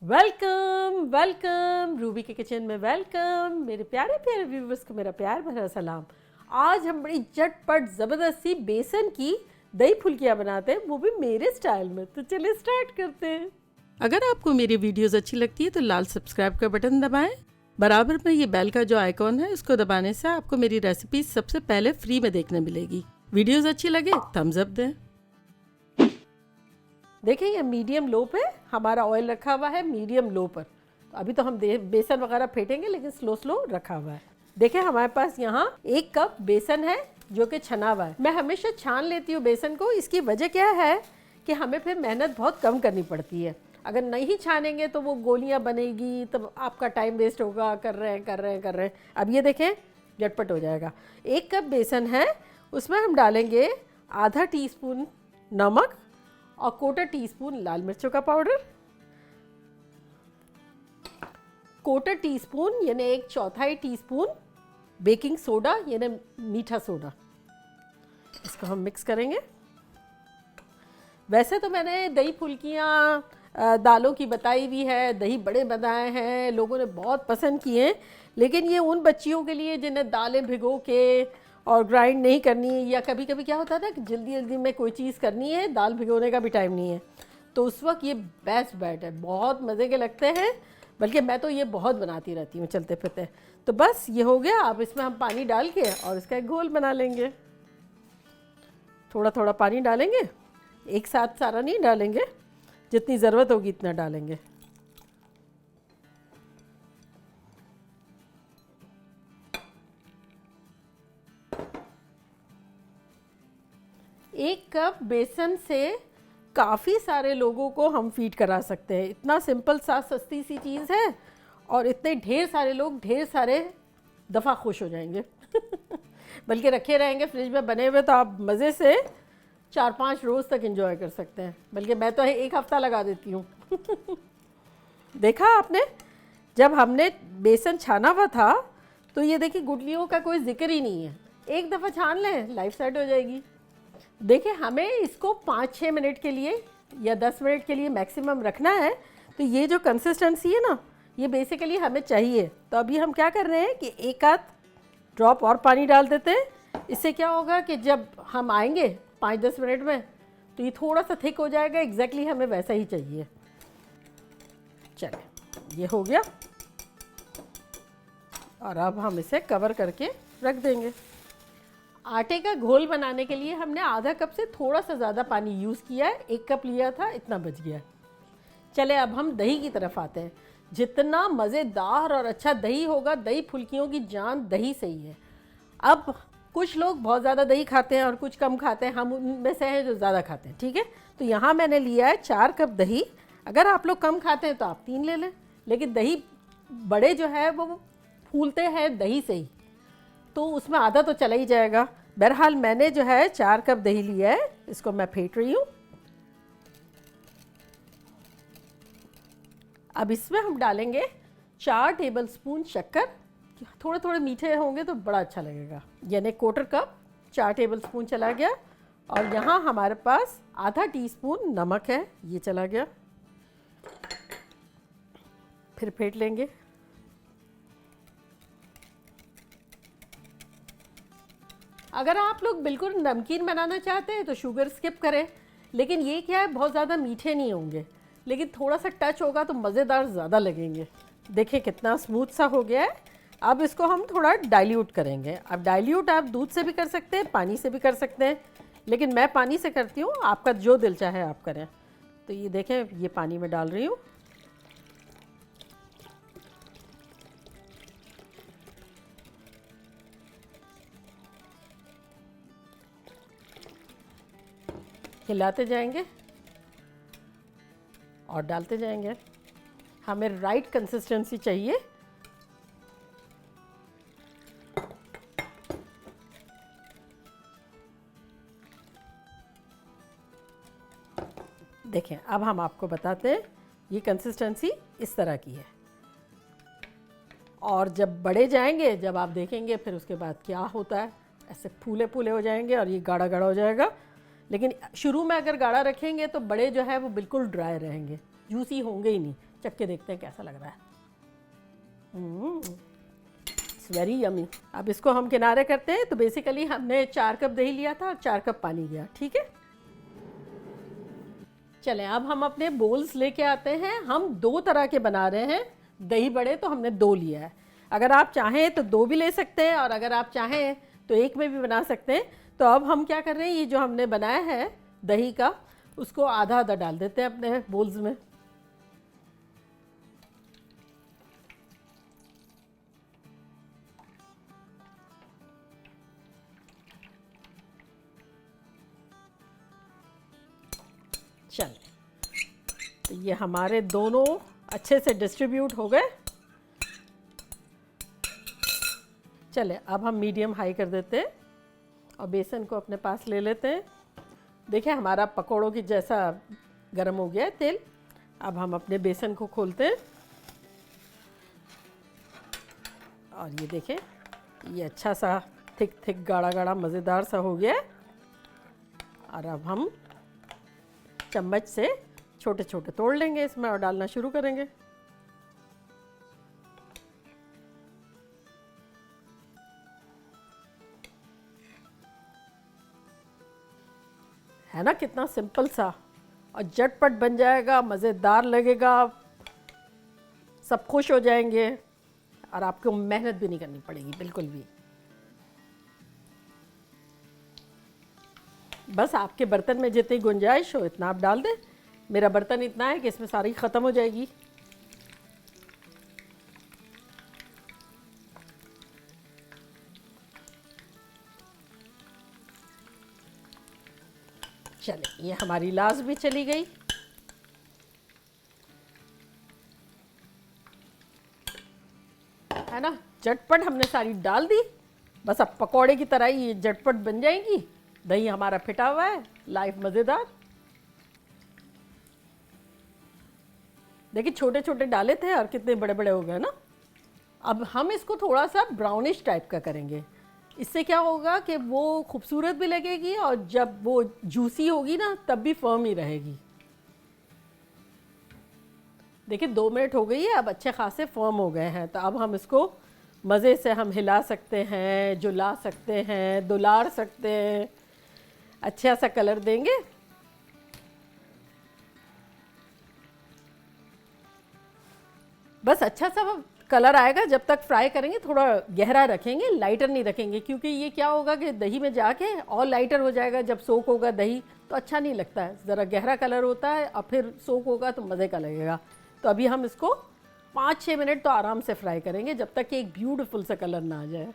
Welcome welcome Ruby के kitchen में welcome. मेरे प्यारे प्यारे व्यूवर्स को मेरा प्यार भरा सलाम। आज हम बड़ी झटपट ज़बरदस्ती बेसन की दही फुल्कियाँ बनाते हैं, वो भी मेरे स्टाइल में। तो चलिए स्टार्ट करते हैं। अगर आपको मेरी वीडियोस अच्छी लगती है तो लाल सब्सक्राइब का बटन दबाएं। बराबर में ये बेल का जो आइकॉन है उसको दबाने से आपको मेरी रेसिपी सबसे पहले फ्री में देखने मिलेगी। वीडियोस अच्छी लगे थम्स अप दें। देखिए ये मीडियम लो पे हमारा ऑयल रखा हुआ है, मीडियम लो पर। तो अभी तो हम बेसन वगैरह फेंटेंगे, लेकिन स्लो स्लो रखा हुआ है। देखिए हमारे पास यहाँ 1 कप बेसन है जो कि छना हुआ है। मैं हमेशा छान लेती हूँ बेसन को। इसकी वजह क्या है कि हमें फिर मेहनत बहुत कम करनी पड़ती है। अगर नहीं छानेंगे तो वो गोलियाँ बनेगी, तब आपका टाइम वेस्ट होगा। कर रहे हैं। अब ये देखें झटपट हो जाएगा। 1 कप बेसन है, उसमें हम डालेंगे आधा टीस्पून नमक और 1/4 टीस्पून लाल मिर्चों का पाउडर, 1/4 टीस्पून यानी 1/4 टीस्पून बेकिंग सोडा यानी मीठा सोडा। इसको हम मिक्स करेंगे। वैसे तो मैंने दही फुल्कियाँ दालों की बताई भी है, दही बड़े बनाए हैं, लोगों ने बहुत पसंद किए हैं। लेकिन ये उन बच्चियों के लिए जिन्हें दालें भिगो के और ग्राइंड नहीं करनी है, या कभी कभी क्या होता है ना कि जल्दी जल्दी में कोई चीज़ करनी है, दाल भिगोने का भी टाइम नहीं है, तो उस वक्त ये बेस्ट बैट है। बहुत मज़े के लगते हैं, बल्कि मैं तो ये बहुत बनाती रहती हूँ चलते फिरते। तो बस ये हो गया। अब इसमें हम पानी डाल के और इसका एक घोल बना लेंगे। थोड़ा थोड़ा पानी डालेंगे, एक साथ सारा नहीं डालेंगे, जितनी ज़रूरत होगी इतना डालेंगे। एक कप बेसन से काफ़ी सारे लोगों को हम फीड करा सकते हैं। इतना सिंपल सा सस्ती सी चीज़ है और इतने ढेर सारे लोग ढेर सारे दफ़ा खुश हो जाएंगे बल्कि रखे रहेंगे फ्रिज में बने हुए, तो आप मज़े से 4-5 रोज़ तक एंजॉय कर सकते हैं। बल्कि मैं तो 1 हफ़्ता लगा देती हूँ देखा आपने, जब हमने बेसन छाना हुआ था तो ये देखिए गुठलियों का कोई जिक्र ही नहीं है। एक दफ़ा छान लें, लाइफ सेट हो जाएगी। देखिए हमें इसको 5-6 मिनट के लिए या 10 मिनट के लिए मैक्सिमम रखना है। तो ये जो कंसिस्टेंसी है ना, ये बेसिकली हमें चाहिए। तो अभी हम क्या कर रहे हैं कि 1 आध ड्रॉप और पानी डाल देते हैं। इससे क्या होगा कि जब हम आएंगे 5-10 मिनट में तो ये थोड़ा सा थिक हो जाएगा। एग्जैक्टली हमें वैसा ही चाहिए। चलिए ये हो गया और अब हम इसे कवर करके रख देंगे। आटे का घोल बनाने के लिए हमने आधा कप से थोड़ा सा ज़्यादा पानी यूज़ किया है। 1 कप लिया था, इतना बच गया। चले अब हम दही की तरफ आते हैं। जितना मज़ेदार और अच्छा दही होगा, दही फुल्कियों की जान दही से ही है। अब कुछ लोग बहुत ज़्यादा दही खाते हैं और कुछ कम खाते हैं। हम उनमें से हैं जो ज़्यादा खाते हैं, ठीक है। तो यहाँ मैंने लिया है 4 कप दही। अगर आप लोग कम खाते हैं तो आप 3 ले लें, लेकिन दही बड़े जो है वो फूलते हैं दही से ही, तो उसमें आधा तो चला ही जाएगा। बहरहाल मैंने जो है 4 कप दही लिया है, इसको मैं फेंट रही हूँ। अब इसमें हम डालेंगे 4 टेबलस्पून शक्कर। थोड़े थोड़े मीठे होंगे तो बड़ा अच्छा लगेगा। यानी 1/4 कप 4 टेबलस्पून चला गया। और यहाँ हमारे पास आधा टीस्पून नमक है, ये चला गया। फिर फेंट लेंगे। अगर आप लोग बिल्कुल नमकीन बनाना चाहते हैं तो शुगर स्किप करें, लेकिन ये क्या है बहुत ज़्यादा मीठे नहीं होंगे, लेकिन थोड़ा सा टच होगा तो मज़ेदार ज़्यादा लगेंगे। देखिए कितना स्मूथ सा हो गया है। अब इसको हम थोड़ा डाइल्यूट करेंगे। अब डाइल्यूट आप दूध से भी कर सकते हैं, पानी से भी कर सकते हैं, लेकिन मैं पानी से करती हूँ। आपका जो दिल चाहे आप करें। तो ये देखें, ये पानी में डाल रही हूँ। हिलाते जाएंगे और डालते जाएंगे। हमें राइट कंसिस्टेंसी चाहिए। देखें अब हम आपको बताते हैं, ये कंसिस्टेंसी इस तरह की है। और जब बड़े जाएंगे, जब आप देखेंगे फिर उसके बाद क्या होता है, ऐसे फूले फूले हो जाएंगे और ये गाढ़ा गाढ़ा हो जाएगा। लेकिन शुरू में अगर गाढ़ा रखेंगे तो बड़े जो है वो बिल्कुल ड्राई रहेंगे, जूसी होंगे ही नहीं। चख के देखते हैं कैसा लग रहा है। It's very yummy. अब इसको हम किनारे करते हैं। तो बेसिकली हमने 4 कप दही लिया था और 4 कप पानी लिया, ठीक है। चलें अब हम अपने बोल्स लेके आते हैं। हम 2 तरह के बना रहे हैं। दही बड़े तो हमने 2 लिया है। अगर आप चाहें तो 2 भी ले सकते हैं और अगर आप चाहें तो 1 में भी बना सकते हैं। तो अब हम क्या कर रहे हैं, ये जो हमने बनाया है दही का, उसको आधा आधा डाल देते हैं अपने बोल्स में। चलें, तो ये हमारे दोनों अच्छे से डिस्ट्रीब्यूट हो गए। चलें अब हम मीडियम हाई कर देते हैं और बेसन को अपने पास ले लेते हैं। देखिए हमारा पकौड़ों की जैसा गर्म हो गया है तेल। अब हम अपने बेसन को खोलते हैं और ये देखें, ये अच्छा सा थिक थिक गाढ़ा गाढ़ा मज़ेदार सा हो गया है। और अब हम चम्मच से छोटे छोटे तोड़ लेंगे इसमें और डालना शुरू करेंगे। है ना कितना सिंपल सा, और झटपट बन जाएगा, मज़ेदार लगेगा, सब खुश हो जाएंगे और आपको मेहनत भी नहीं करनी पड़ेगी बिल्कुल भी। बस आपके बर्तन में जितनी गुंजाइश हो इतना आप डाल दें। मेरा बर्तन इतना है कि इसमें सारी ख़त्म हो जाएगी। चले, ये हमारी लाश भी चली गई। है ना, झटपट हमने सारी डाल दी। बस अब पकौड़े की तरह ही ये झटपट बन जाएंगी। दही हमारा फिटा हुआ है, लाइफ मज़ेदार। देखिए छोटे छोटे डाले थे और कितने बड़े बड़े हो गए ना। अब हम इसको थोड़ा सा ब्राउनिश टाइप का करेंगे। इससे क्या होगा कि वो खूबसूरत भी लगेगी और जब वो जूसी होगी ना तब भी फर्म ही रहेगी। देखिए 2 मिनट हो गई है, अब अच्छे खासे फर्म हो गए हैं। तो अब हम इसको मज़े से हम हिला सकते हैं, जुला सकते हैं, दुलार सकते हैं, अच्छा सा कलर देंगे। बस अच्छा सा कलर आएगा जब तक फ्राई करेंगे। थोड़ा गहरा रखेंगे, लाइटर नहीं रखेंगे, क्योंकि ये क्या होगा कि दही में जाके और लाइटर हो जाएगा। जब सोक होगा दही तो अच्छा नहीं लगता है, ज़रा गहरा कलर होता है और फिर सोक होगा तो मज़े का लगेगा। तो अभी हम इसको 5-6 मिनट तो आराम से फ्राई करेंगे जब तक कि एक ब्यूटीफुल सा कलर ना आ जाए।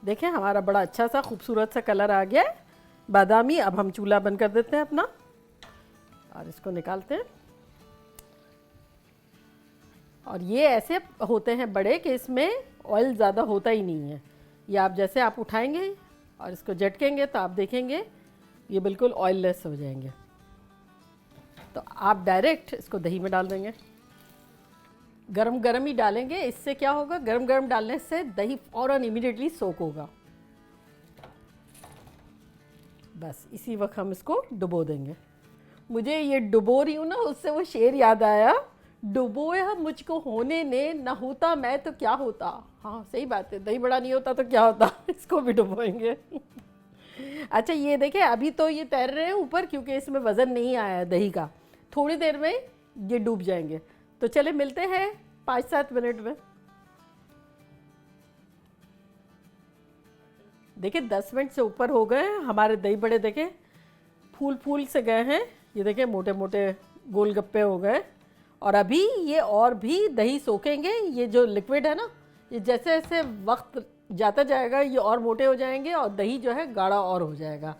देखें हमारा बड़ा अच्छा सा खूबसूरत सा कलर आ गया है, बादामी। अब हम चूल्हा बंद कर देते हैं अपना और इसको निकालते हैं। और ये ऐसे होते हैं बड़े कि इसमें ऑयल ज़्यादा होता ही नहीं है। ये आप जैसे आप उठाएंगे और इसको झटकेंगे तो आप देखेंगे ये बिल्कुल ऑयललेस हो जाएंगे। तो आप डायरेक्ट इसको दही में डाल देंगे। गरम गरम ही डालेंगे। इससे क्या होगा, गरम गरम डालने से दही फ़ौरन इमीडिएटली सोक होगा। बस इसी वक्त हम इसको डुबो देंगे। मुझे ये डुबो रही हूँ ना, उससे वो शेर याद आया, डुबोया मुझको होने ने, ना होता मैं तो क्या होता। हाँ सही बात है, दही बड़ा नहीं होता तो क्या होता। इसको भी डुबोएंगे। अच्छा ये देखें, अभी तो ये तैर रहे हैं ऊपर क्योंकि इसमें वज़न नहीं आया है दही का। थोड़ी देर में ये डूब जाएंगे। तो चले मिलते हैं 5-7 मिनट में। देखिए 10 मिनट से ऊपर हो गए हैं। हमारे दही बड़े देखें फूल फूल से गए हैं। ये देखें मोटे मोटे गोलगप्पे हो गए। और अभी ये और भी दही सोखेंगे। ये जो लिक्विड है ना, ये जैसे जैसे वक्त जाता जाएगा ये और मोटे हो जाएंगे और दही जो है गाढ़ा और हो जाएगा।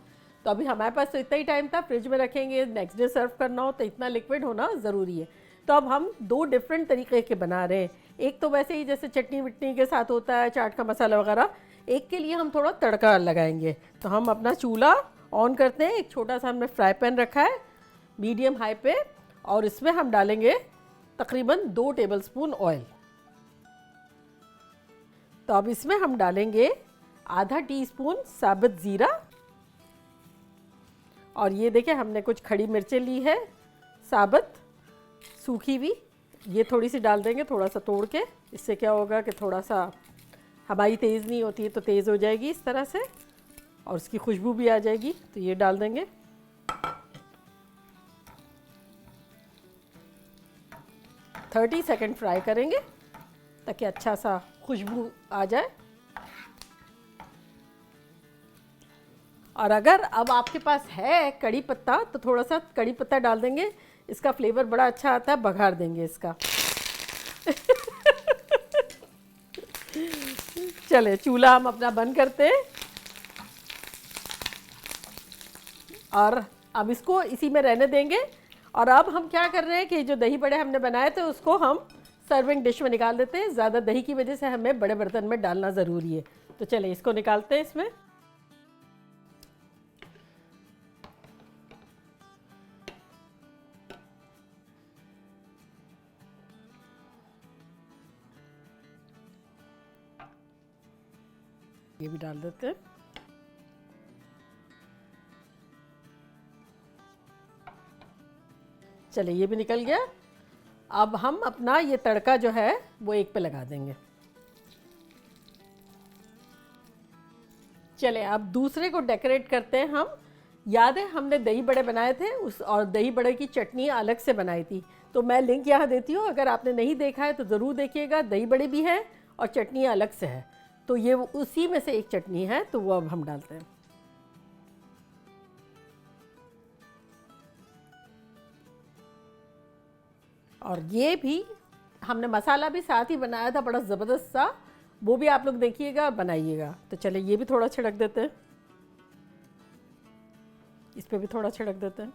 तो अभी हमारे पास तो इतना ही टाइम था, फ्रिज में रखेंगे, नेक्स्ट डे सर्व करना हो तो इतना लिक्विड होना ज़रूरी है। तो अब हम 2 डिफरेंट तरीके के बना रहे हैं। एक तो वैसे ही जैसे चटनी वटनी के साथ होता है, चाट का मसाला वगैरह। एक के लिए हम थोड़ा तड़का लगाएंगे। तो हम अपना चूल्हा ऑन करते हैं। एक छोटा सा हमने फ्राई पैन रखा है मीडियम हाई पे, और इसमें हम डालेंगे तकरीबन 2 टेबलस्पून ऑयल। तो अब इसमें हम डालेंगे आधा टीस्पून साबुत ज़ीरा और ये देखिए हमने कुछ खड़ी मिर्चें ली है साबुत, सूखी भी, ये थोड़ी सी डाल देंगे थोड़ा सा तोड़ के। इससे क्या होगा कि थोड़ा सा हमारी तेज़ नहीं होती है तो तेज़ हो जाएगी इस तरह से, और उसकी खुशबू भी आ जाएगी। तो ये डाल देंगे। थर्टी सेकेंड फ्राई करेंगे ताकि अच्छा सा खुशबू आ जाए। और अगर अब आपके पास है कड़ी पत्ता तो थोड़ा सा कड़ी पत्ता डाल देंगे, इसका फ्लेवर बड़ा अच्छा आता है, बघार देंगे इसका। चले चूल्हा हम अपना बंद करते हैं और अब इसको इसी में रहने देंगे। और अब हम क्या कर रहे हैं कि जो दही बड़े हमने बनाए थे उसको हम सर्विंग डिश में निकाल देते हैं। ज़्यादा दही की वजह से हमें बड़े बर्तन में डालना ज़रूरी है। तो चले इसको निकालते हैं इसमें। ये भी डाल देते हैं। चलिए ये भी निकल गया। अब हम अपना ये तड़का जो है वो एक पे लगा देंगे। चले अब दूसरे को डेकोरेट करते हैं हम। याद है हमने दही बड़े बनाए थे उस, और दही बड़े की चटनी अलग से बनाई थी, तो मैं लिंक यहाँ देती हूँ, अगर आपने नहीं देखा है तो ज़रूर देखिएगा। दही बड़े भी है और चटनी अलग से है, तो ये उसी में से एक चटनी है, तो वो अब हम डालते हैं। और ये भी हमने मसाला भी साथ ही बनाया था बड़ा ज़बरदस्त सा, वो भी आप लोग देखिएगा और बनाइएगा। तो चले ये भी थोड़ा छिड़क देते हैं, इस पर भी थोड़ा छिड़क देते हैं।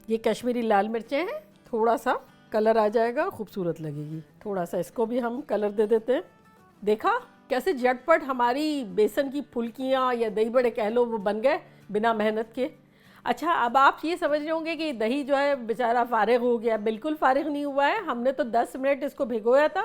ये कश्मीरी लाल मिर्चें हैं, थोड़ा सा कलर आ जाएगा, खूबसूरत लगेगी। थोड़ा सा इसको भी हम कलर दे देते हैं। देखा कैसे झटपट हमारी बेसन की फुल्कियाँ या दही बड़े कह लो वो बन गए बिना मेहनत के। अच्छा अब आप ये समझ रहे होंगे कि दही जो है बेचारा फारिग हो गया। बिल्कुल फारिग नहीं हुआ है, हमने तो 10 मिनट इसको भिगोया था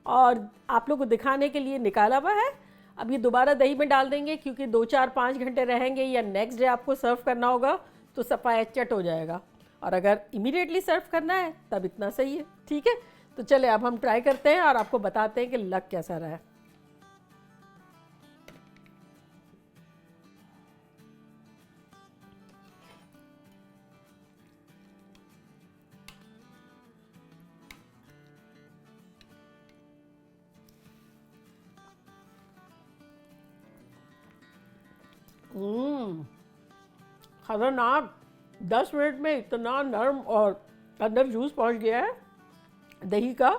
और आप लोग को दिखाने के लिए निकाला हुआ है। अब ये दोबारा दही में डाल देंगे क्योंकि 2-4-5 घंटे रहेंगे या नेक्स्ट डे आपको सर्व करना होगा तो सफ़ा चट हो जाएगा। और अगर इमीडिएटली सर्व करना है तब इतना सही है। ठीक है, तो चले अब हम ट्राई करते हैं और आपको बताते हैं कि लग कैसा रहा है। खतरनाक, 10 मिनट में इतना नरम और अंदर जूस पहुंच गया है दही का,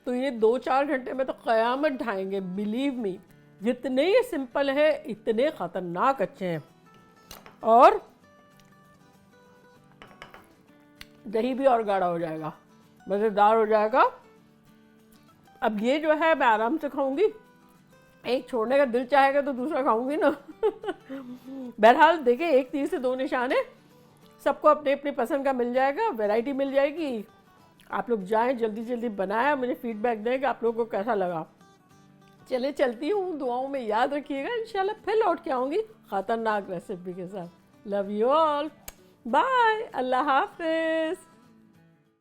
तो ये 2-4 घंटे में तो क़यामत ढाएंगे। बिलीव मी, जितने ये सिंपल है इतने ख़तरनाक अच्छे हैं। और दही भी और गाढ़ा हो जाएगा, मज़ेदार हो जाएगा। अब ये जो है मैं आराम से खाऊंगी, एक छोड़ने का दिल चाहेगा तो दूसरा खाऊंगी ना। बहरहाल देखिए, एक तीर से दो निशान है, सबको अपने अपने पसंद का मिल जाएगा, वैरायटी मिल जाएगी। आप लोग जाएं जल्दी जल्दी बनाया, मुझे फीडबैक दें कि आप लोगों को कैसा लगा। चले चलती हूँ, दुआओं में याद रखिएगा, इंशाल्लाह फिर लौट के आऊँगी ख़तरनाक रेसिपी के साथ। लव यू ऑल, बाय, अल्लाह हाफिज़।